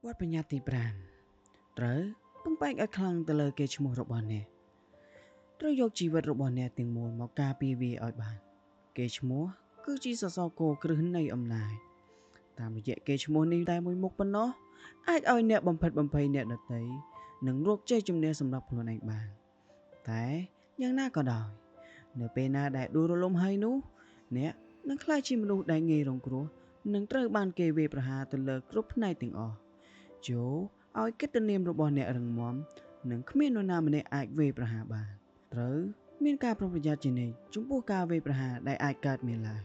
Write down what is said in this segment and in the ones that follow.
Buat penyati pram ត្រូវពំបែកឲ្យខ្លាំងទៅលើគេឈ្មោះរបស់អ្នកត្រូវយកជីវិតរបស់អ្នកទាំងមូលមកការពារវាឲ្យបានគេឈ្មោះគឺជាសសរគោគ្រឹះនៃអំណាចតាមរយៈគេឈ្មោះនេះតែមួយមុខប៉ុណ្ណោះអាចឲ្យអ្នកបំផិតបំភ័យអ្នកដទៃនិងរកជ័យជំនះសម្រាប់ខ្លួនឯងបានតែយ៉ាងណាក៏ដោយនៅពេលណាដែលដួលរលំហើយនោះអ្នកនឹងក្លាយជាមនុស្សដែលងាយរងគ្រោះនិងត្រូវបានគេវាយប្រហារទៅលើគ្រប់ផ្នែកទាំងអស់ចូលឲ្យកិត្តិនាមរបស់អ្នករឹងមាំនិងគ្មាននរណាម្នាក់អាចវាយប្រហារបានត្រូវមានការប្រុងប្រយ័ត្នជានិច្ចចំពោះការវាយប្រហារដែលអាចកើតមានឡើង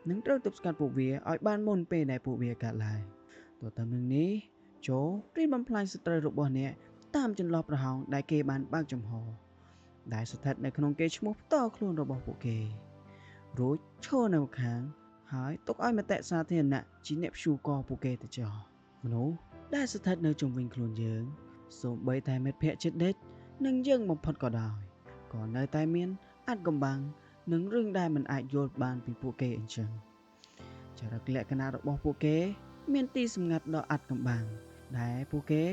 និងត្រូវទប់ស្កាត់ពួកវាឲ្យបានមុនពេលដែលពួកវាកើតឡើងទន្ទឹមនឹងនេះចូលព្រៀនបំផ្លាញសត្រូវរបស់អ្នកតាមចន្លោះប្រហោងដែលគេបានបើកចំហដែលស្ថិតនៅក្នុងគេឈ្មោះផ្ទាល់ខ្លួនរបស់ពួកគេរួចឈរនៅម្ខាងហើយទុកឲ្យមតិសាធារណៈជាអ្នកព្យួរកពួកគេទៅចោលមនុស្សដែលស្ថិតនៅជុំវិញខ្លួនយើងសូម្បីតែមិត្តភក្តិជិតដិតនិងយើងបំផុតក៏ដោយក៏នៅតែមានអាថ៌កំបាំងនិងរឿងដែលមិនអាចយល់បានពីពួកគេអញ្ចឹងចរិតលក្ខណៈរបស់ពួកគេមានទីសម្ងាត់ដ៏អាថ៌កំបាំងដែលពួកគេ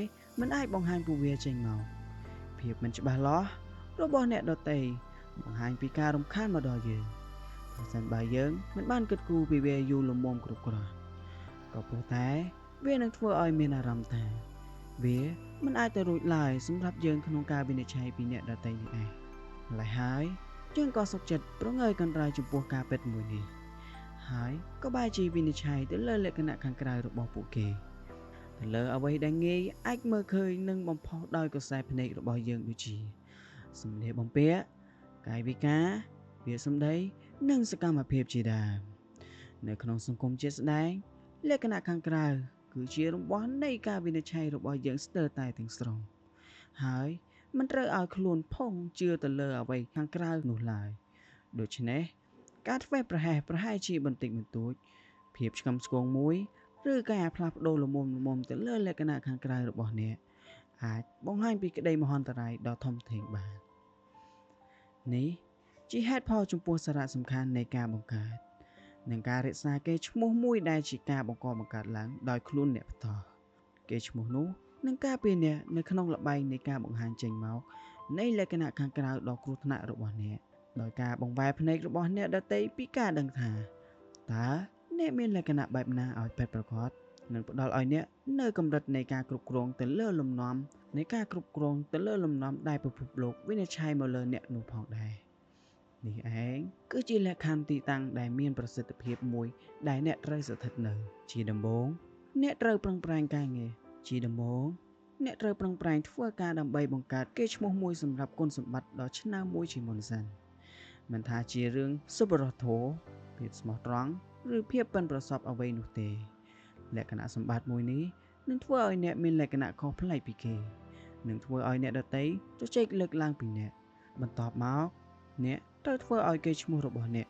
មិនអាចបង្ហាញពួកវាចេញមកភាពមិនច្បាស់លាស់របស់អ្នកដទៃបង្ហាញពីការរំខានមកដល់យើងប្រសិនបើយើងមិនបានគិតគូរពីវាយូរលំមគ្រប់គ្រាន់ក៏ព្រោះតែវានឹងធ្វើឲ្យមានអារម្មណ៍ថាវាមិនអាចទៅរួចឡើយសម្រាប់យើងក្នុងការវិនិច្ឆ័យពីអ្នកដទៃនេះឯងម្ល៉េះហើយយើងក៏សុខចិត្តប្រងើយកន្តើយចំពោះការពិតមួយនេះហើយក៏បែរជាវិនិច្ឆ័យទៅលើលក្ខណៈខាងក្រៅរបស់ពួកគេទៅលើអ្វីដែលងាយអាចមើលឃើញនិងបំផុសដោយកសែភ្នែករបស់យើងដូចជាសម្លៀកបំពាក់កាយវិការពាក្យសម្ដីនិងសកម្មភាពជាដើមនៅក្នុងសង្គមជាក់ស្ដែងលក្ខណៈខាងក្រៅគឺជារង្វាស់នៃការវិនិច្ឆ័យរបស់យើងស្ទើរតែទាំងស្រុងហើយមិនត្រូវឲ្យខ្លួនផុងជឿទៅលើអ្វីខាងក្រៅនោះឡើយដូច្នេះការធ្វេសប្រហែលជាបន្តិចបន្តួចភាពឆ្កឹមឆ្គងមួយឬការផ្លាស់ប្ដូរលមុំទៅលើលក្ខណៈខាងក្រៅរបស់អ្នកអាចបង្ហាញពីក្តីមហន្តរាយដ៏ធំធេងបាននេះជាហេតុផលចំពោះសារៈសំខាន់នៃការបង្កើតនិងការរក្សាកេរ្តិ៍ឈ្មោះមួយដែលជាការបង្កើតឡើងដោយខ្លួនអ្នកផ្ទាល់កេរ្តិ៍ឈ្មោះនោះនឹងការពារអ្នកនៅក្នុងល្បែងនៃការបង្ហាញចេញមកនៃលក្ខណៈខាងក្រៅដ៏គ្រោះថ្នាក់របស់អ្នកដោយការបង្វែរភ្នែករបស់អ្នកដទៃពីការដឹងថាតើអ្នកមានលក្ខណៈបែបណាឲ្យពិតប្រាកដនិងផ្ដល់ឲ្យអ្នកនៅកម្រិតនៃការគ្រប់គ្រងទៅលើលំនាំដែលពិភពលោកវិនិច្ឆ័យមកលើអ្នកនោះផងដែរនេះឯងគឺជាលក្ខខណ្ឌទីតាំងដែលមានប្រសិទ្ធភាពមួយដែលអ្នកត្រូវស្ថិតនៅជាដំបូងអ្នកត្រូវប្រឹងប្រែងការងារជាដំបូងអ្នកត្រូវប្រឹងប្រែងធ្វើការដើម្បីបង្កើតកេរ្តិ៍ឈ្មោះមួយសម្រាប់គុណសម្បត្តិដ៏ឆ្នើមមួយជាមុនសិនមិនថាជារឿងសុបរធម៌ភាពស្មោះត្រង់ឬភាពប៉ិនប្រសប់អ្វីនោះទេលក្ខណៈសម្បត្តិមួយនេះនឹងធ្វើឲ្យអ្នកមានលក្ខណៈខុសប្លែកពីគេនឹងធ្វើឲ្យអ្នកដទៃជជែកលើកឡើងពីអ្នកបន្ទាប់មកអ្នកត្រូវធ្វើឲ្យកេរ្តិ៍ឈ្មោះរបស់អ្នក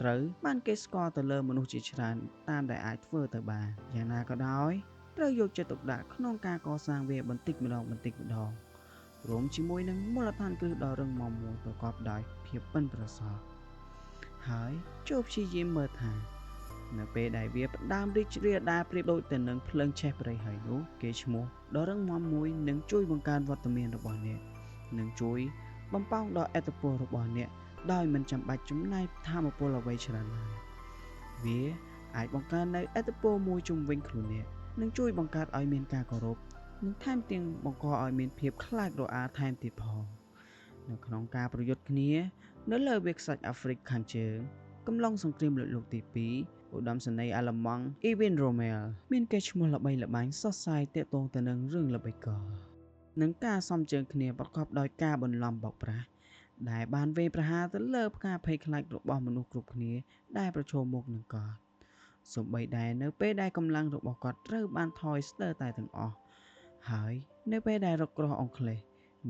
ត្រូវបានគេស្គាល់ទៅលើមនុស្សជាច្រើនតាមដែលអាចធ្វើទៅបានយ៉ាងណាក៏ដោយត្រូវយកចិត្តទុកដាក់ក្នុងការកសាងវាបន្តិចម្ដងរួមជាមួយនឹងមូលដ្ឋានគ្រឹះដ៏រឹងមាំមួយប្រកបដោយភាពប៉ិនប្រសប់ហើយចូលព្យាយាមមើលថានៅពេលដែលវាផ្ដើមរីករាលដាលប្រៀបដូចទៅនឹងភ្លើងឆេះព្រៃហើយនោះគេឈ្មោះដ៏រឹងមាំមួយនឹងជួយបង្កើនវត្តមានរបស់អ្នកនិងជួយបំផាំងដល់ឥទ្ធិពលរបស់អ្នកដោយមិនចាំបាច់ចំណាយថាមពលអ្វីច្រើនឡើយវាអាចបង្កើននូវឥទ្ធិពលមួយជុំវិញខ្លួនអ្នកនិងជួយបង្កើតឲ្យមានការគោរពនិងថែមទាំងបង្កឲ្យមានភាពខ្លាចរអាថែមទៀតផងនៅក្នុងការប្រយុទ្ធគ្នានៅលើវាលខ្សាច់អាហ្វ្រិកខាងជើងកំឡុងសង្គ្រាមលោកទី2ឧត្តមសេនីយ៍អាល្លឺម៉ង់អ៊ីវីនរ៉ូមែលមានកេរ្តិ៍ឈ្មោះល្បីល្បាញសុសសាយទាក់ទងទៅនឹងរឿងល្បិចកលនិងការសំជើងគ្នាប្រកបដោយការបន្លំបោកប្រាស់ដែលបានវាយប្រហារទៅលើការភ័យខ្លាចរបស់មនុស្សគ្រប់គ្នាដែលប្រឈមមុខនឹងគាត់សូម្បីតែនៅពេលដែលកម្លាំងរបស់គាត់ត្រូវបានថយស្ទើរតែទាំងអស់ហើយនៅពេលដែលរកគ្រោះអង់គ្លេស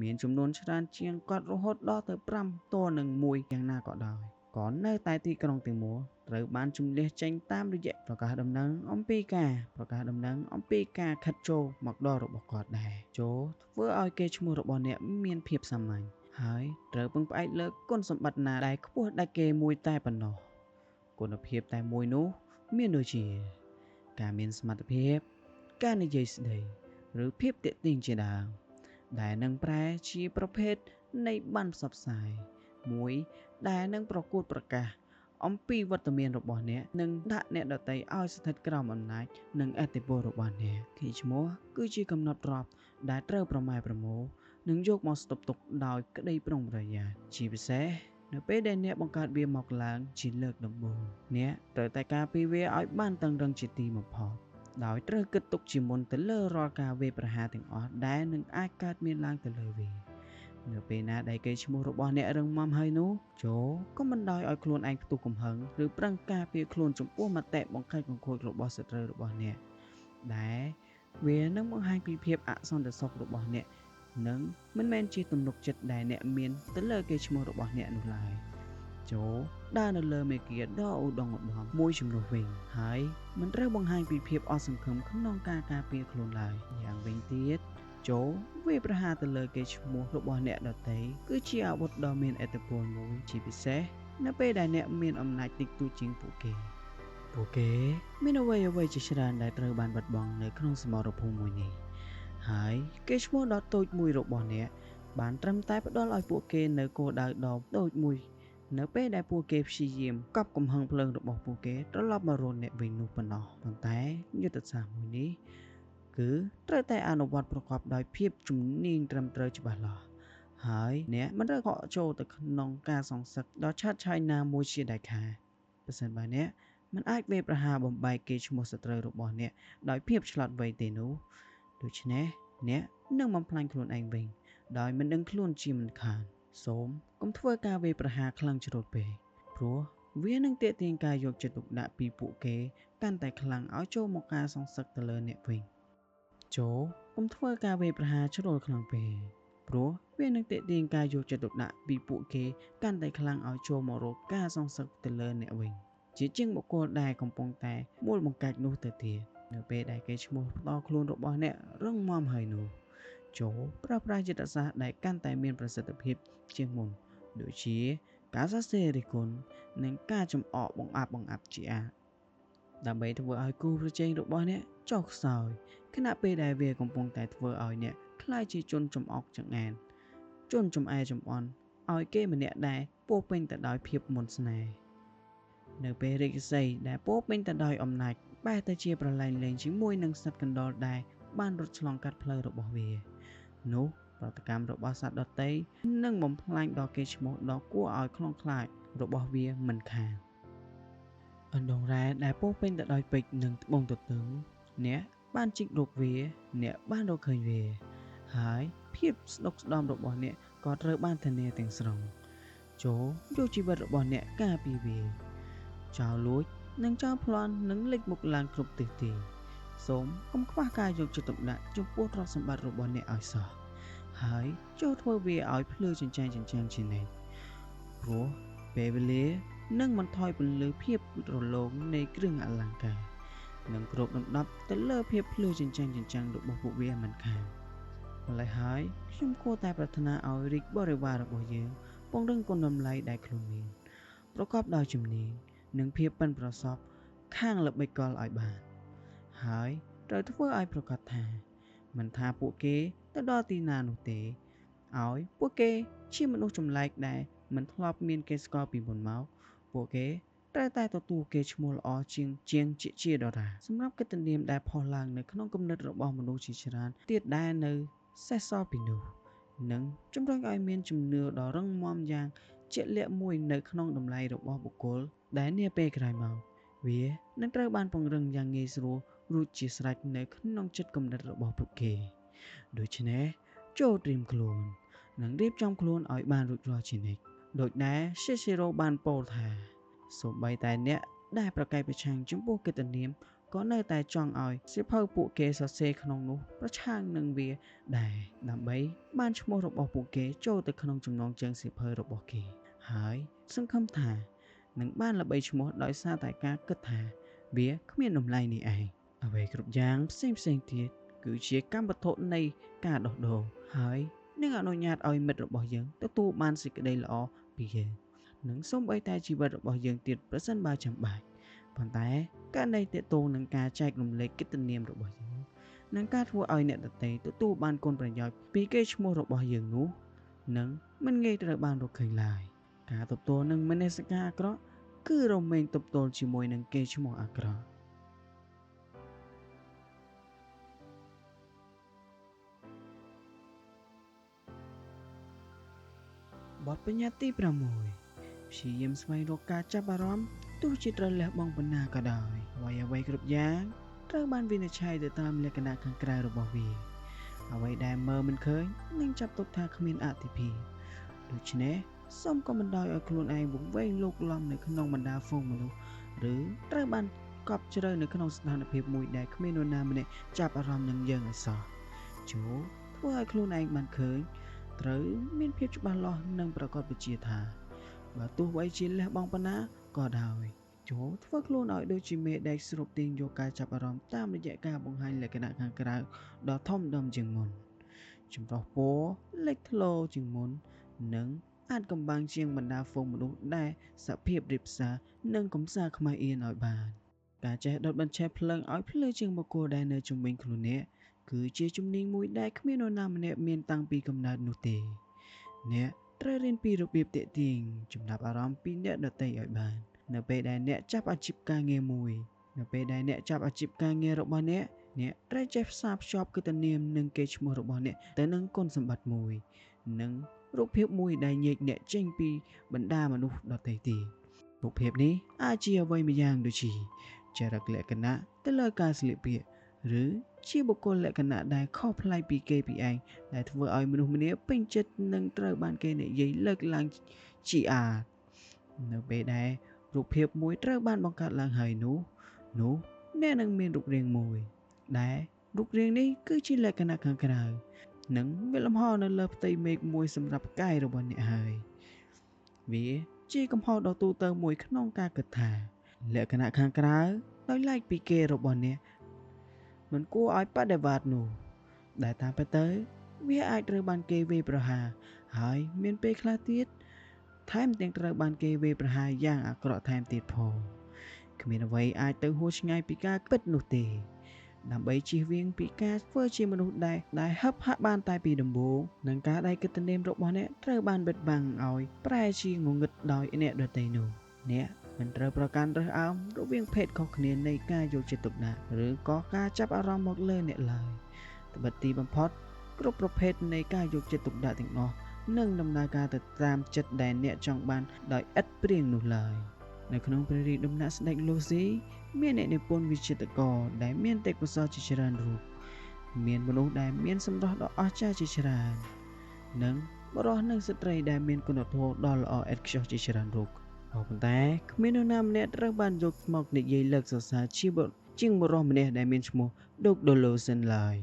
មានចំនួនច្រើនជាងគាត់រហូតដល់ទៅ5ទល់នឹង1យ៉ាងណាក៏ដោយក៏នៅតែទីក្រុងទាំងមូលត្រូវបានជំនះចេញតាមរយៈប្រកាសដំណឹងអំពីការខិតចូលមកដល់របស់គាត់ដែរចូលធ្វើឲ្យកេរ្តិ៍ឈ្មោះរបស់អ្នកមានភាពសាមញ្ញហើយត្រូវពឹងផ្អែកលើគុណសម្បត្តិណាដែលខ្ពស់ដាច់គេមួយតែប៉ុណ្ណោះគុណភាពតែមួយនោះមានដូចជាការមានសមត្ថភាពការនិយាយស្ដី ឬភាពទាក់ទាញជាដើមដែលនឹងប្រែជាប្រភេទនៃបានផ្សព្វផ្សាយមួយដែលនឹងប្រកួតប្រកាសអំពីវត្តមានរបស់អ្នកនិងដាក់អ្នកដទៃឲ្យស្ថិតក្រោមអំណាចនិងឥទ្ធិពលរបស់អ្នកគេឈ្មោះគឺជាកំណត់ទ្រព្យដែលត្រូវប្រម៉ែប្រមូលនិងយកមកស្តុបទុកដោយក្តីប្រុងប្រយ័ត្នជាពិសេសនៅពេលដែលអ្នកបង្កើតវាមកឡើងជាលើកដំបូងអ្នកត្រូវតែការពារវាឲ្យបានតឹងរឹងជាទីបំផុតដោយត្រូវគិតទុកជាមុនទៅលើរាល់ការវាយប្រហារទាំងអស់ដែលនឹងអាចកើតមានឡើងទៅលើវានៅពេលណាដែលគេឈ្មោះរបស់អ្នករឹងមាំហើយនោះចូលក៏មិនដោយឲ្យខ្លួនឯងផ្ទុះកំហឹងឬប្រឹងការពារខ្លួនចំពោះមតិបង្ខិតបង្ខូចរបស់សត្រូវរបស់អ្នកដែលវានឹងបង្ហាញពីភាពអសន្តិសុខរបស់អ្នកនិងមិនមែនជាទំនុកចិត្តដែលអ្នកមានទៅលើគេឈ្មោះរបស់អ្នកនោះឡើយចូលដើរនៅលើមេគាដ៏ឧត្តមឧត្តមមួយចំនួនវិញហើយមិនត្រូវបង្ហាញពីភាពអស់សង្ឃឹមក្នុងការការពារខ្លួនឡើយយ៉ាងវិញទៀតចូលវាយប្រហារទៅលើគេឈ្មោះរបស់អ្នកដទៃគឺជាអាវុធដ៏មានឥទ្ធិពលមួយជាពិសេសនៅពេលដែលអ្នកមានអំណាចតិចតួចជាងពួកគេមានអ្វីជាច្រើនដែលត្រូវបានបាត់បង់នៅក្នុងសមរភូមិមួយនេះហើយគេឈ្មោះដ៏តូចមួយរបស់អ្នកបានត្រឹមតែផ្ដល់ឲ្យពួកគេនៅគោលដៅដ៏តូចមួយនៅពេលដែលពួកគេព្យាយាមកប់កំហឹងភ្លើងរបស់ពួកគេត្រឡប់មករកអ្នកវិញនោះប៉ុណ្ណោះប៉ុន្តែយុទ្ធសាស្ត្រមួយនេះគឺត្រូវតែអនុវត្តប្រកបដោយភាពជំនាញត្រឹមត្រូវច្បាស់លាស់ហើយអ្នកមិនត្រូវកក់ចូលទៅក្នុងការសងសឹកដ៏ឆាតឆាយណាមួយជាដាច់ខាតប្រសិនបើអ្នកមិនអាចវាយប្រហារបំបែកគេឈ្មោះសត្រូវរបស់អ្នកដោយភាពឆ្លាតវៃទេនោះដូច្នេះអ្នកនឹងបំផ្លាញខ្លួនឯងវិញដោយមិនដឹងខ្លួនជាមិនខានសូមកុំធ្វើការវាយប្រហារខ្លាំងជ្រុលពេកព្រោះវានឹងទាក់ទាញការយកចិត្តទុកដាក់ពីពួកគេកាន់តែខ្លាំងឲ្យចូលមកការសងសឹកទៅលើអ្នកវិញចូលកុំធ្វើការវាយប្រហារជ្រុលខ្លាំងពេកព្រោះវានឹងទាក់ទាញការយកចិត្តទុកដាក់ពីពួកគេកាន់តែខ្លាំងឲ្យចូលមករកការសងសឹកទៅលើអ្នកវិញជាជាងបុគ្គលដែលកំពុងតែមូលបង្កាច់នោះទៅទៀតនៅពេលដែលគេឈ្មោះផ្ដោខ្លួនរបស់អ្នករឹងមាំហើយនោះចូលប្រើប្រាស់យុទ្ធសាស្ត្រដែលកាន់តែមានប្រសិទ្ធភាពជាងមុនដូចជាការសរសេររិះគន់និងការចំអកបង្អាប់ជាអាចដើម្បីធ្វើឲ្យគូប្រជែងរបស់អ្នកចុះខ្សោយខណៈពេលដែលវាកំពុងតែធ្វើឲ្យអ្នកក្លាយជាជនចំអកចង្អានជនចំអែចំអន់ឲ្យគេម្នាក់ដែលពោពេញទៅដោយភាពមុនស្នេហ៍នៅពេលរាជសីដែលពោពេញទៅដោយអំណាចបែរទៅជាប្រឡែងលេងជាមួយនឹងសត្វកណ្ដុរដែលបានរត់ឆ្លងកាត់ផ្លូវរបស់វានោះប្រតិកម្មរបស់សត្វដទៃនឹងបំផ្លាញដល់គេឈ្មោះដ៏គួរឲ្យខ្លាំងខ្លាចរបស់វាមិនខានអណ្ដងរ៉ែដែលពោពេញទៅដោយពេជ្រនិងត្បូងទទឹងអ្នកបានជីករកវាអ្នកបានរកឃើញវាហើយភាពស្ដុកស្ដំរបស់អ្នកក៏ត្រូវបានធានាទាំងស្រុងចូលយកជីវិតរបស់អ្នកការពារវាចោលលួចនិងចោលប្លន់នឹងលេចមុខឡើងគ្រប់ទិសទីសូមកុំខ្វះការយកចិត្តទុកដាក់ចំពោះទ្រព្យសម្បត្តិរបស់អ្នកឲ្យសោះហើយចូលធ្វើវាឲ្យភ្លឺចិញ្ចាំងជានិច្ចព្រោះពេលវេលានឹងបន្ថយពន្លឺភាពរលោងនៃគ្រឿងអលង្ការនិងគ្របដណ្ដប់ទៅលើភាពភ្លឺចិញ្ចាំងរបស់ពួកវាមិនខានម្ល៉េះហើយខ្ញុំគួរតែប្រាថ្នាឲ្យរាជបរិវាររបស់យើងពង្រឹងគុណតម្លៃដែលខ្លួនមានប្រកបដោយជំនាញនិងភាពប៉ិនប្រសប់ខាងល្បិចកលឲ្យបានហើយត្រូវធ្វើឲ្យប្រកាសថាមិនថាពួកគេទៅដល់ទីណានោះទេឲ្យពួកគេជាមនុស្សចម្លែកដែលមិនធ្លាប់មានគេស្គាល់ពីមុនមកពួកគេត្រូវតែទទួលគេឈ្មោះល្អជាងជាដរាសម្រាប់កិត្តិនាមដែលផុសឡើងនៅក្នុងគំនិតរបស់មនុស្សជាច្រើនទៀតដែលនៅសេសសល់ពីនោះនិងជំរុញឲ្យមានជំនឿដ៏រឹងមាំយ៉ាងជាក់លាក់មួយនៅក្នុងតម្លៃរបស់បុគ្គលដែលនាពេលក្រោយមកវានឹងត្រូវបានពង្រឹងយ៉ាងងាយស្រួលរួចជាស្រេចនៅក្នុងចិត្តគំនិតរបស់ពួកគេដូច្នេះចូលត្រៀមខ្លួននិងរៀបចំខ្លួនឲ្យបានរួចរាល់ជានិច្ចដោយដែល Cicero បានពោលថាសូម្បីតែអ្នកដែលប្រកែកប្រឆាំងចំពោះកិត្តិនាមក៏នៅតែចង់ឲ្យសៀវភៅពួកគេសរសេរក្នុងនោះប្រឆាំងនឹងវាដែរដើម្បីបានឈ្មោះរបស់ពួកគេចូលទៅក្នុងចំណងជើងសៀវភៅរបស់គេហើយសង្ឃឹមថានឹងបានល្បីឈ្មោះដោយសារតែការគិតថាវាគ្មានតម្លៃនេះឯងអ្វីគ្រប់យ៉ាងផ្សេងទៀតគឺជាកម្មវត្ថុនៃការដោះដូរហើយនឹងអនុញ្ញាតឲ្យមិត្តរបស់យើងទទួលបានសេចក្តីល្អពីយើងនិងសូម្បីតែជីវិតរបស់យើងទៀតប្រសិនបើចាំបាច់ប៉ុន្តែករណីទាក់ទងនឹងការចែករំលែកកិត្តិនាមរបស់យើង នឹងការធ្វើឲ្យអ្នកដទៃទទួលបានគុណប្រយោជន៍ពីកេរ្តិ៍ឈ្មោះរបស់យើងនោះនឹងមិនងាយត្រូវបានរកឃើញឡើយការទប់ទល់នឹងមនសិការអាក្រក់គឺរមែងទប់ទល់ជាមួយនឹងកេរ្តិ៍ឈ្មោះអាក្រក់បទបញ្ញត្តិទី6ព្យាយាមស្វែងរកការចាប់អារម្មណ៍ទោះជាត្រូវលះបង់ប៉ុណ្ណាក៏ដោយអ្វីៗគ្រប់យ៉ាងត្រូវបានវិនិច្ឆ័យទៅតាមលក្ខណៈខាងក្រៅរបស់វាអ្វីដែលមើលមិនឃើញនឹងចាប់ទុកថាគ្មានអត្ថិភាពដូច្នេះសូមកុំបណ្ដោយឲ្យខ្លួនឯងវង្វេងលោកលំនៅក្នុងបណ្ដាហ្វូងមនុស្សឬត្រូវបានកប់ជ្រៅនៅក្នុងស្ថានភាពមួយដែលគ្មាននរណាម្នាក់ចាប់អារម្មណ៍នឹងយើងឲ្យសោះចូលធ្វើឲ្យខ្លួនឯងបានឃើញត្រូវមានភាពច្បាស់លាស់និងប្រកបវិជ្ជាថាបើទោះបីជាលះបង់ប៉ុណ្ណាក៏ដោយចូលធ្វើខ្លួនឲ្យដូចជាមេដែលស្រូបទាញយកការចាប់អារម្មណ៍តាមរយៈការបង្ហាញលក្ខណៈខាងក្រៅដ៏ធំដុំជាងមុនចម្រុះពណ៌លេចធ្លោជាងមុននិងអាចកំបាំងជាងបណ្ដាហ្វូងមនុស្សដែលសភាពរៀបសារនិងកំសាខ្មៅអៀនឲ្យបានការចេះដុតបញ្ឆេះភ្លើងឲ្យភ្លឺជាងបុគ្គលដែលនៅជុំវិញខ្លួនអ្នកគឺជាជំនាញមួយដែលគ្មាននរណាម្នាក់មានតាំងពីកំណើតនោះទេអ្នកត្រូវរៀនពីរបៀបទាក់ទាញចំណាប់អារម្មណ៍ពីអ្នកដទៃឲ្យបាននៅពេលដែលអ្នកចាប់អាជីពការងារមួយនៅពេលដែលអ្នកចាប់អាជីពការងាររបស់អ្នកត្រូវចេះផ្សារភ្ជាប់គឺតានាមនិងកេរ្តិ៍ឈ្មោះរបស់អ្នកទៅនឹងគុណសម្បត្តិមួយនិងរូបភាពមួយដែលញែកអ្នកចេញពីបណ្ដាមនុស្សដទៃទៀតរូបភាពនេះអាចជាអ្វីម្យ៉ាងដូចជាចរិតលក្ខណៈទៅលើការស្លៀកពាក់ឬជាបុគ្គលលក្ខណៈដែលខុសប្លែកពីគេពីឯងដែលធ្វើឲ្យមនុស្សម្នាពេញចិត្តនិងត្រូវបានគេនិយាយលើកឡើងជាអាតនៅពេលដែលរូបភាពមួយត្រូវបានបង្កើតឡើងហើយនោះអ្នកនឹងមានរូបរាងមួយដែលរូបរាងនេះគឺជាលក្ខណៈខាងក្រៅនិងវាលំហនៅលើផ្ទៃមេឃមួយសម្រាប់កាយរបស់អ្នកហើយវាជាកំហុសដ៏ទូទៅមួយក្នុងការគិតថាលក្ខណៈខាងក្រៅដោយឡែកពីគេរបស់អ្នកមិនគួរឲ្យបដិវត្តនោះដែលតាមពិតទៅវាអាចត្រូវបានគេវាយប្រហារហើយមានពេលខ្លះទៀតថែមទាំងត្រូវបានគេវាយប្រហារយ៉ាងអាក្រក់ថែមទៀតផងគ្មានអ្វីអាចទៅហួសឆ្ងាយពីការពិតនោះទេដើម្បីជៀសវាងពីការធ្វើជាមនុស្សដែលហឹបហាក់បានតែពីដំបូងនិងការដែលគិតនាមរបស់អ្នកត្រូវបានបិទបាំងឲ្យប្រែជាងងឹតដោយអ្នកដទៃនោះអ្នកមិនត្រូវប្រកាន់រើសអើងរវាងភេទខុសគ្នានៃការយកចិត្តទុកដាក់ឬក៏ការចាប់អារម្មណ៍មកលើអ្នកឡើយត្បិតទីបំផុតគ្រប់ប្រភេទនៃការយកចិត្តទុកដាក់ទាំងអស់នឹងដំណើរការទៅតាមចិត្តដែលអ្នកចង់បានដោយឥតព្រៀងនោះឡើយនៅក្នុងព្រះរាជដំណាក់ស្ដេចលូស៊ីមានអ្នកនិពន្ធវិចិត្រករដែលមានទេពកោសល្យជាច្រើនរូបមានមនុស្សដែលមានសម្រស់ដ៏អស្ចារ្យជាច្រើននិងបុរសនិងស្ត្រីដែលមានគុណធម៌ដ៏ល្អឥតខ្ចោះជាច្រើនរូបក៏ប៉ុន្តែគ្មាននរណាម្នាក់ត្រូវបានយកមកនិយាយលើកសរសើរជាងបុរសម្នាក់ដែលមានឈ្មោះឌុកដូឡូសិនឡើយ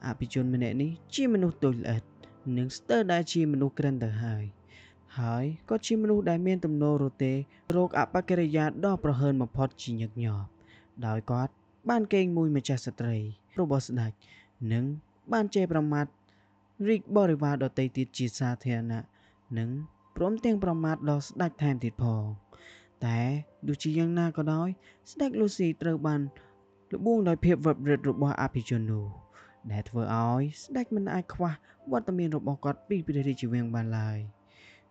អភិជនម្នាក់នេះជាមនុស្សតូចល្អិតនិងស្ទើរតែជាមនុស្សក្រិនទៅហើយក៏ជាមនុស្សដែលមានទំនោររទេរោគអបកិរិយាដ៏ប្រហើនបំផុតជាញឹកញាប់ដោយគាត់បានកេងមួយម្ចាស់ស្ត្រីរបស់ស្ដេចនិងបានជេរប្រមាថរាជបរិវារដទៃទៀតជាសាធារណៈនិងព្រមទាំងប្រមាថដល់ស្ដេចថែមទៀតផងតែទោះជាយ៉ាងណាក៏ដោយស្ដេចលូស៊ីត្រូវបានលបួងដោយភាពវឹកវរិតរបស់អភិជននោះដែលធ្វើឲ្យស្ដេចមិនអាចខ្វះវត្តមានរបស់គាត់ពីព្រះរាជវាំងបានឡើយ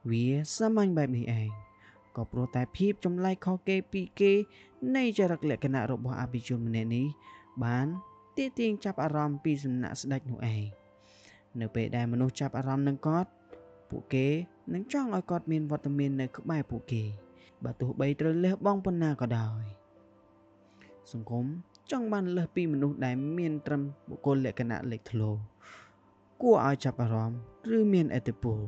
វាសាមញ្ញបែបនេះឯងក៏ព្រោះតែភាពចម្លែកខុសគេពីគេនៃចរិតលក្ខណៈរបស់អភិជនម្នាក់នេះបានទាក់ទាញចាប់អារម្មណ៍ពីសំណាក់ស្ដេចនោះឯងនៅពេលដែលមនុស្សចាប់អារម្មណ៍នឹងគាត់ពួកគេនឹងចង់ឲ្យគាត់មានវត្តមាននៅក្បែរពួកគេបើទោះបីត្រូវលះបង់ប៉ុណ្ណាក៏ដោយសង្គមចង់បានលើសពីមនុស្សដែលមានត្រឹមបុគ្គលលក្ខណៈលេចធ្លោគួរឲ្យចាប់អារម្មណ៍ឬមានឥទ្ធិពល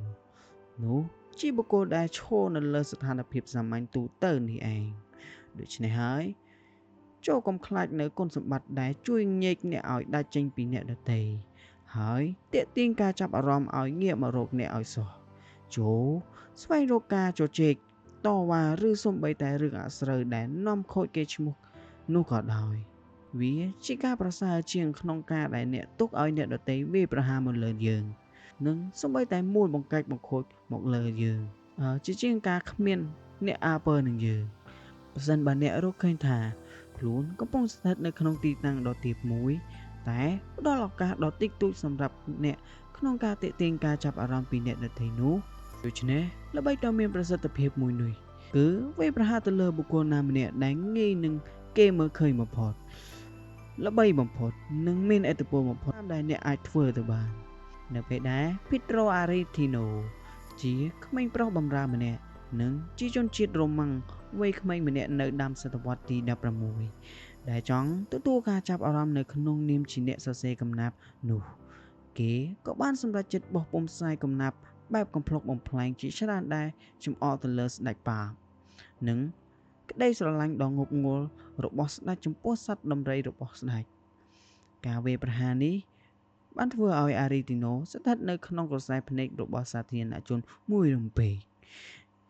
នោះជាបុគ្គលដែលឈរនៅលើស្ថានភាពសាមញ្ញទូទៅនេះឯងដូច្នេះហើយចូលកុំខ្លាចនៅគុណសម្បត្តិដែលជួយញែកអ្នកឲ្យដាច់ចេញពីអ្នកដទៃហើយទាក់ទាញការចាប់អារម្មណ៍ឲ្យងាកមករកអ្នកឲ្យសោះចូលស្វែងរកការជជែកតវ៉ាឬសូម្បីតែរឿងអាស្រូវដែលនាំខូចគេឈ្មោះនោះក៏ដោយវាជាការប្រសើរជាងក្នុងការដែលអ្នកទុកឲ្យអ្នកដទៃវាយប្រហារមកលើយើងនិងសូម្បីតែមូលបង្កាច់បង្ខូចមកលើយើងជាជាងការគ្មានអ្នកអើពើនឹងយើងប្រសិនបើអ្នករកឃើញថាខ្លួនកំពុងស្ថិតនៅក្នុងទីតាំងដ៏ទាបមួយ តែផ្ដល់ឱកាសដ៏តិចតួចសម្រាប់អ្នកក្នុងការទាក់ទាញការចាប់អារម្មណ៍ពីអ្នកដទៃនោះដូច្នេះល្បីដ៏មានប្រសិទ្ធភាពមួយនេះគឺវាយប្រហារទៅលើបុគ្គលណាម្នាក់ដែលងាយនឹងគេមើលឃើញបំផុតល្បីបំផុតនិងមានឥទ្ធិពលបំផុតតាមដែលអ្នកអាចធ្វើទៅបាននៅពេលដែល Pedro Argentino ជាក្មេងប្រុសបម្រើម្នាក់និងជាជនជាតិរ៉ូម៉ាំងវ័យក្មេងម្នាក់នៅដើមសតវត្សទី16ដែលចង់ទទួលការចាប់អារម្មណ៍នៅក្នុងនាមជាអ្នកសរសេរកំណាព្យនោះគេក៏បានសម្រេចចិត្តបោះពុម្ពផ្សាយកំណាព្យបែបកំ pl ុកបំផ្លែងជាច្រើនដែលចំអកទៅលើស្ដេចប៉ាបនិងក្តីស្រឡាញ់ដ៏ងប់ងល់របស់ស្ដេចចំពោះសត្វដំរីរបស់ស្ដេចការវាយប្រហារនេះបានធ្វើឲ្យអារីទីណូស្ថិតនៅក្នុងក្រសែភ្នែករបស់សាធារណជនមួយរំពេច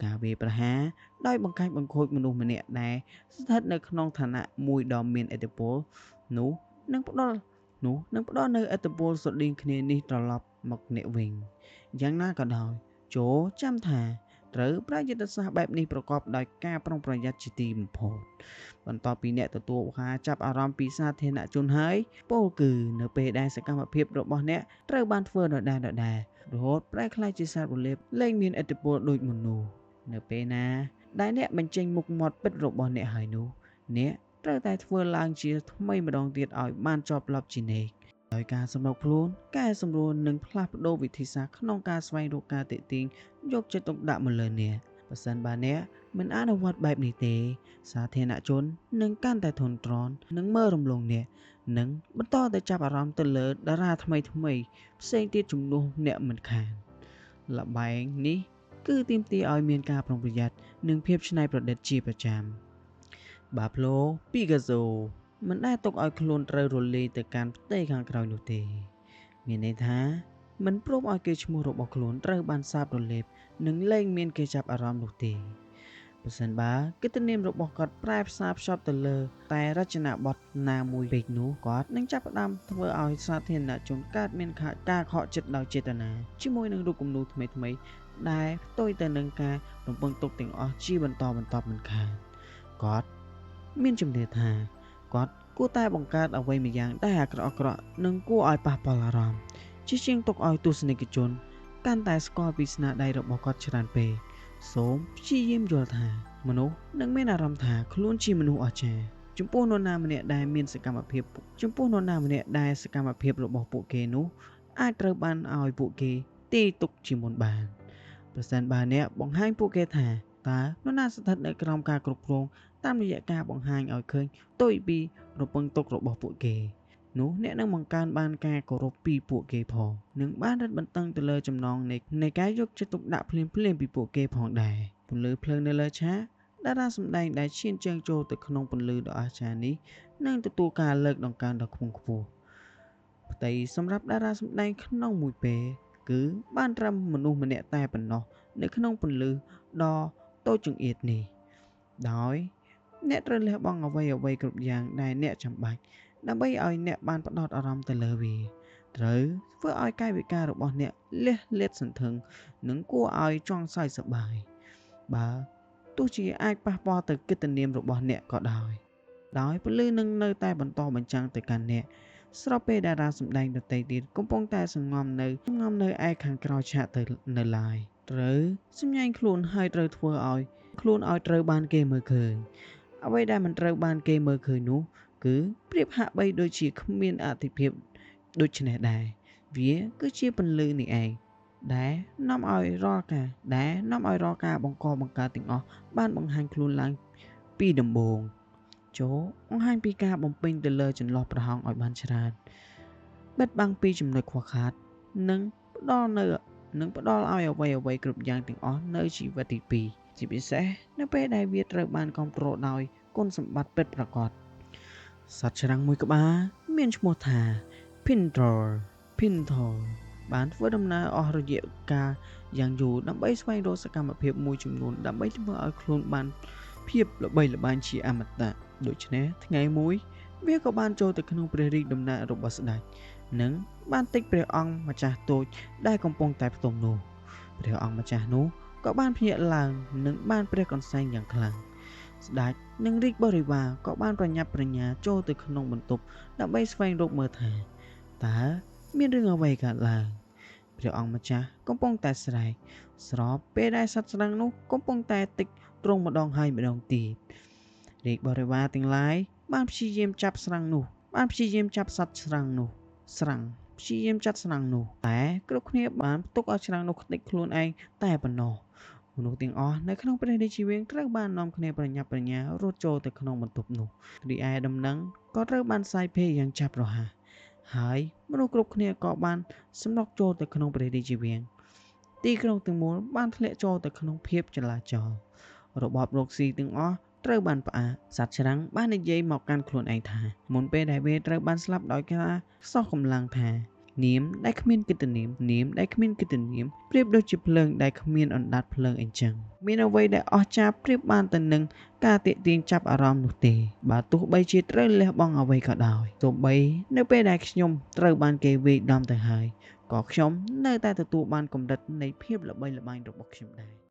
ការវាយប្រហារដោយបង្កាច់បង្ខូចមនុស្សម្នាក់ដែលស្ថិតនៅក្នុងឋានៈមួយដ៏មានឥទ្ធិពលនោះនឹងផ្ដល់នូវឥទ្ធិពលស្រដៀងគ្នានេះត្រឡប់មកអ្នកវិញយ៉ាងណាក៏ដោយចូលចាំថាត្រូវប្រើយុទ្ធសាស្ត្របែបនេះប្រកបដោយការប្រុងប្រយ័ត្នជាទីបំផុតបន្ទាប់ពីអ្នកទទួលការចាប់អារម្មណ៍ពីសាធារណជនហើយពោលគឺនៅពេលដែលសកម្មភាពរបស់អ្នកត្រូវបានធ្វើដដែលរហូតប្រែក្លាយជាសារពលាបលែងមានឥទ្ធិពលដូចមនុស្សនៅពេលណាដែលអ្នកបញ្ចេញមុខមាត់ពិតរបស់អ្នកហើយនោះអ្នកត្រូវតែធ្វើឡើងជាថ្មីម្ដងទៀតឲ្យបានជាប់លាប់ជានិច្ចដោយការសម្របខ្លួនកែសម្រួលនិងផ្លាស់ប្ដូរវិធីសាស្ត្រក្នុងការស្វែងរកការទាក់ទាញយកចិត្តទុកដាក់មកលើអ្នកបើសិនបើអ្នកមិនអនុវត្តបែបនេះទេសាធារណជននឹងកាន់តែធុញទ្រាន់និងមើលរំលងអ្នកនិងបន្តតែចាប់អារម្មណ៍ទៅលើតារាថ្មីផ្សេងទៀតជំនួសអ្នកមិនខានល្បែងនេះគឺទាមទារឲ្យមានការប្រុងប្រយ័ត្ននិងភាពច្នៃប្រឌិតជាប្រចាំបាប្លូពីកាសូមិនដែលទុកឲ្យខ្លួនត្រូវរលាយទៅកាន់ផ្ទៃខាងក្រោយនោះទេមានន័យថាមិនព្រមឲ្យគេឈ្មោះរបស់ខ្លួនត្រូវបានសាបរលាបនិងលែងមានគេចាប់អារម្មណ៍នោះទេបើសិនបើកិត្តិនាមរបស់គាត់ប្រែផ្សារភ្ជាប់ទៅលើតែរចនាបថណាមួយពេកនោះគាត់នឹងចាប់ផ្ដើមធ្វើឲ្យសាធារណជនកើតមានការខកចិត្តដោយចេតនាជាមួយនឹងរូបគំនូរថ្មីដែលផ្ទុយទៅនឹងការរំពឹងទុកទាំងអស់ជាបន្តបន្ទាប់មិនខានគាត់មានជំនឿថាគាត់គួរតែបង្កើតអ្វីមួយយ៉ាងដែលអាក្រក់និងគួរឲ្យប៉ះពាល់អារម្មណ៍ជាជាងទុកឲ្យទស្សនិកជនកាន់តែស្គាល់ពីស្នាដៃរបស់គាត់ច្រើនពេកសូមព្យាយាមយល់ថាមនុស្សនឹងមានអារម្មណ៍ថាខ្លួនជាមនុស្សអស្ចារ្យចំពោះនរណាម្នាក់ដែលសកម្មភាពរបស់ពួកគេនោះអាចត្រូវបានឲ្យពួកគេទាយទុកជាមុនបានប្រសិនបើអ្នកបង្ហាញពួកគេថាតើនរណាស្ថិតនៅក្រោមការគ្រប់គ្រងតាមរយៈការបង្ហាញឲ្យឃើញផ្ទុយពីរំពឹងទុករបស់ពួកគេនោះអ្នកនឹងបង្កើនបានការគោរពពីពួកគេផងនិងបានរឹតបន្តឹងទៅលើចំណងនៃការយកចិត្តទុកដាក់ភ្លាមពីពួកគេផងដែរពន្លឺភ្លើងនៅលើឆាកតារាសម្ដែងដែលឈានជើងចូលទៅក្នុងពន្លឺដ៏អស្ចារ្យនេះនឹងទទួលការលើកដង្កើងដ៏ខ្ពង់ខ្ពស់ផ្ទៃសម្រាប់តារាសម្ដែងក្នុងមួយពេលគឺបានត្រឹមមនុស្សម្នាក់តែប៉ុណ្ណោះនៅក្នុងពន្លឺដ៏តូចចង្អៀតនេះដោយអ្នកត្រូវលះបង់អ្វីគ្រប់យ៉ាងដែលអ្នកចាំបាច់ដើម្បីឲ្យអ្នកបានផ្ដោតអារម្មណ៍ទៅលើវាត្រូវធ្វើឲ្យកាយវិការរបស់អ្នកលះលាតសន្ធឹងនិងគួរឲ្យចង់សើចសប្បាយបើទោះជាអាចប៉ះពាល់ទៅកិត្តិនាមរបស់អ្នកក៏ដោយពលឺនឹងនៅតែបន្តបញ្ចាំងទៅកាន់អ្នកស្របពេលតារាសម្ដែងដទៃទៀតកំពុងតែសង្ងំនៅឯខាងក្រោយឆាកទៅនៅឡើយត្រូវសម្ញែងខ្លួនឲ្យត្រូវធ្វើឲ្យខ្លួនឲ្យត្រូវបានគេមើលឃើញអ្វីដែលមិនត្រូវបានគេមើលឃើញនោះគឺប្រៀបហាក់បីដូចជាគ្មានអត្ថិភាពដូច្នេះដែរវាគឺជាពន្លឺនេះឯងដែលនាំឲ្យរាល់ការបង្កបង្កើតទាំងអស់បានបង្ហាញខ្លួនឡើងពីដំបូងចូលបង្ហាញពីការបំពេញទៅលើចន្លោះប្រហោងឲ្យបានច្រើនបិទបាំងពីចំណុចខ្វះខាតនិងផ្ដល់ឲ្យអ្វីគ្រប់យ៉ាងទាំងអស់នៅជីវិតទី2ជាពិសេសនៅពេលដែលវាត្រូវបានគ្រប់គ្រងដោយគុណសម្បត្តិពិតប្រាកដសត្វច្រាំងមួយក្បាលមានឈ្មោះថា Pintor បានធ្វើដំណើរអស់រយៈកាលយ៉ាងយូរដើម្បីស្វែងរកសកម្មភាពមួយចំនួនដើម្បីធ្វើឲ្យខ្លួនបានភាពល្បីល្បាញជាអមតៈដូច្នេះថ្ងៃមួយវាក៏បានចូលទៅក្នុងព្រះរាជដំណាក់របស់ស្ដេចនិងបានទិញព្រះអង្គម្ចាស់តូចដែលកំពុងតែផ្ទុំនោះព្រះអង្គម្ចាស់នោះក៏បានភ្ញាក់ឡើងនិងបានព្រះកន្សែងយ៉ាងខ្លាំង ស្ដេចនិងរាជបរិវារក៏បានប្រញាប់ប្រញាល់ចូលទៅក្នុងបន្ទប់ដើម្បីស្វែងរកមើលថាតើមានរឿងអ្វីកើតឡើងព្រះអង្គម្ចាស់កំពុងតែស្រែកស្របពេលដែលសត្វស្រាំងនោះកំពុងតែតិចទ្រង់ម្ដងហើយម្ដងទៀតរាជបរិវារទាំងឡាយបានព្យាយាមចាប់ស្រាំងនោះបានព្យាយាមចាប់សត្វស្រាំងនោះស្រាំងព្យាយាមចាប់ស្រាំងនោះតែគ្រប់គ្នាបានផ្ទុកឲ្យស្រាំងនោះខ្ទេចខ្លួនឯងតែប៉ុណ្ណោះមនុស្សទាំងអស់នៅក្នុងព្រះរាជាវាំងត្រូវបាននាំគ្នាប្រញាប់ប្រញាល់រត់ចូលទៅក្នុងបន្ទប់នោះរីឯដំណឹងក៏ត្រូវបានសាយភាយយ៉ាងឆាប់រហ័សហើយមនុស្សគ្រប់គ្នាក៏បានសម្រុកចូលទៅក្នុងព្រះរាជាវាំងទីក្រុងទាំងមូលបានធ្លាក់ចូលទៅក្នុងភាពចលាចលរបបរកស៊ីទាំងអស់ត្រូវបានផ្អាកសត្វច្រាំងបាននិយាយមកកាន់ខ្លួនឯងថាមុនពេលដែលវាត្រូវបានស្លាប់ដោយការខ្សោះកម្លាំងថានាមដែលគ្មានកិត្តិនាមប្រៀបដូចជាភ្លើងដែលគ្មានអណ្ដាតភ្លើងអញ្ចឹងមានអ្វីដែលអស្ចារ្យប្រៀបបានទៅនឹងការទាក់ទាញចាប់អារម្មណ៍នោះទេបើទោះបីជាត្រូវលះបង់អ្វីក៏ដោយទោះបីនៅពេលដែលខ្ញុំត្រូវបានគេវាយដំទៅហើយក៏ខ្ញុំនៅតែទទួលបានកម្រិតនៃភាពល្បីល្បាញរបស់ខ្ញុំដែរ